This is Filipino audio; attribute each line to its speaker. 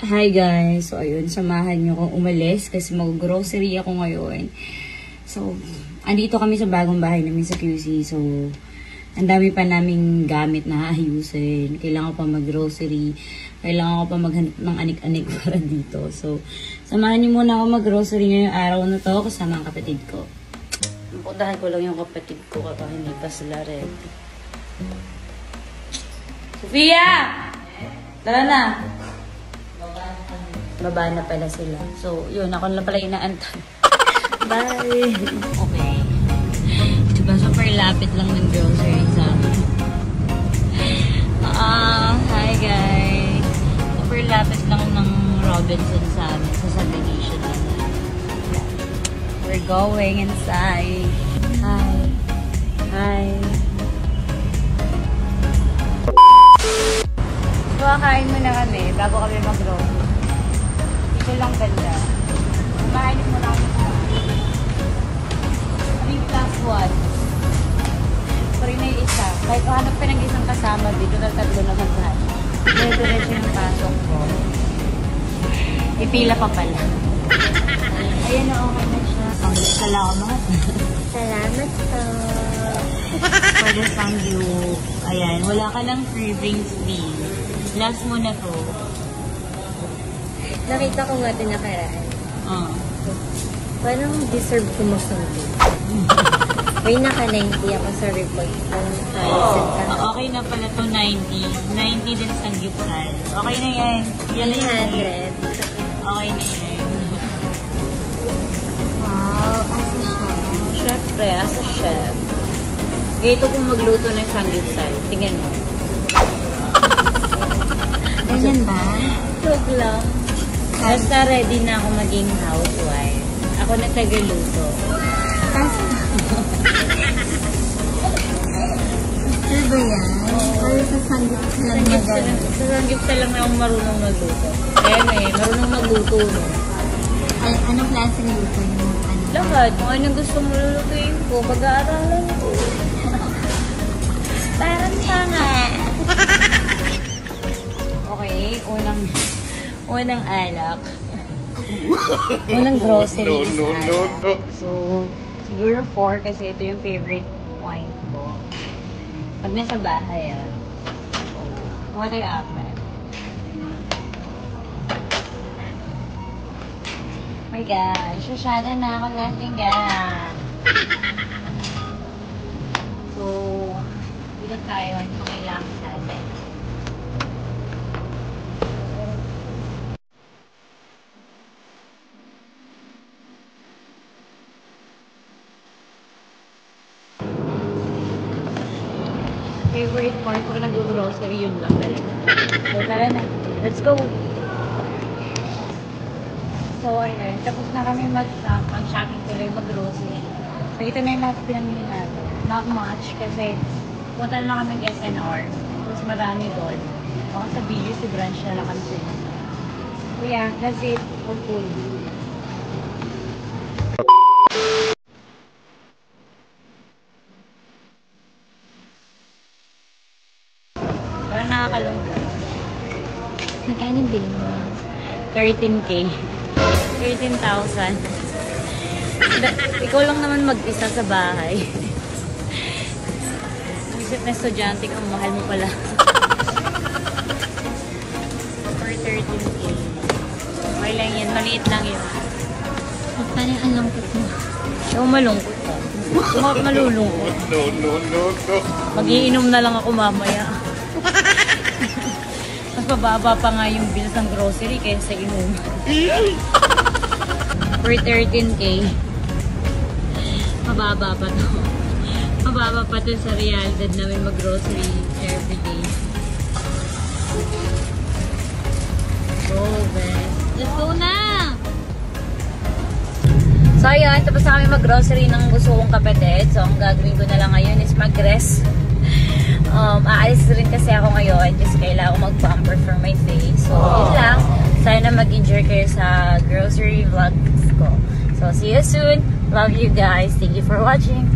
Speaker 1: Hi guys! So ayun, samahan nyo akong umalis kasi mag-grocery ako ngayon. So, andito kami sa bagong bahay namin sa QC. So, ang dami pa naming gamit na ayusin. Kailangan ko pa mag-grocery. Kailangan ko pa maghanap ng anik-anik para dito. So, samahan nyo muna ako mag-grocery ngayong araw na to kasama ang kapatid ko. Puntahan ko lang yung kapatid ko kapag hindi pa sila ready. Sofia! Tara na! Baba na pala sila. So, yun. Ako lang pala inaantay. Bye! Okay. Diba, super lapit lang ng grocery sa amin. Hi guys! Super lapit lang ng Robinson sa amin. Sa subdivision lang. We're going inside. Hi! Hi! So, kakain muna kami bago kami mag-grocery. Ito lang ganda. Kumainit mo lang ito. 3+1. Pari na yung isa. Kahit hanap pa ng isang kasama dito, tatlo naman tayo. Diretso yung pasok ko. Ipila pa pala. Ayan na, okay na siya. Salamat. Salamat po. For the sangyup. Ayan, wala ka lang free drinks fee. Last mo na to.
Speaker 2: Nakita ko nga din nakaraan. Parang deserve ko masunod. May naka-90 ako sa report.
Speaker 1: Okay na pala to 90. 90 din sa gyupsal. Okay na yan. Yan na yan.
Speaker 2: 100.
Speaker 1: Okay na yan.
Speaker 2: Wow, asa siya?
Speaker 1: Siyempre, asa chef. Ito kung magluto ng sangyupsal. Tingnan mo.
Speaker 2: Ganyan ba?
Speaker 1: Tug lang. Basta ready na ako maging housewife. Ako na tagaluto.
Speaker 2: Kasi ano ba yan? Para sa sanggip lang na gano'n.
Speaker 1: Sa sanggipsal lang na akong marunong magluto. Kaya marunong magluto. No?
Speaker 2: Anong klase ng luto mo?
Speaker 1: Lahat. Kung anong gusto mo lulutuin ko, pag-aaralan ko.
Speaker 2: Parang tanga.
Speaker 1: Okay, unang alak. Unang grocery is alak. So, siguro 4 kasi ito yung favorite wine ko. Pag nasa bahay, what ay apat. Oh my gosh, susyada na ako natin gan. So, dito tayo, ano kailangan natin. Favorite part ko nag-grocery yun lang talaga. So, tara na. Let's go! So, ayun. Tapos na kami mag-shopping tuloy, mag-grocery. So, ito na yung lahat pinamili natin. Not much kasi punta na kami ng SNR. Tapos marami doon. Baka sa video si branch na lang kami sila. So, yeah. That's it. Hopefully. Parang nakakalungkot.
Speaker 2: Magkano bill mo?
Speaker 1: 13K. 13,000. Ikaw lang naman mag-isa sa bahay. Isip na estudyante kang mahal mo pala. For 13K. Okay lang yan. Maliit lang yun.
Speaker 2: Paano ang lungkot mo?
Speaker 1: Ikaw malungkot ka. Ikaw malulungkot.
Speaker 3: No.
Speaker 1: Mag-iinom na lang ako mamaya. Mas mababa pa nga yung bills ng grocery kaysa inuman. For 13K. Mababa pa to. Mababa pa to sa realidad namin mag-grocery everyday. Go, best. Let's go na! So, ayun. Tapos na kami mag-grocery ng gusto kong kapatid. So, ang gagawin ko na lang ngayon is mag-rest. Aalis rin kasi ako ngayon kasi kailangan ko mag-pamper for my face. So, yun lang. Sana mag-enjoy kayo sa grocery vlogs ko. So, see you soon. Love you guys. Thank you for watching.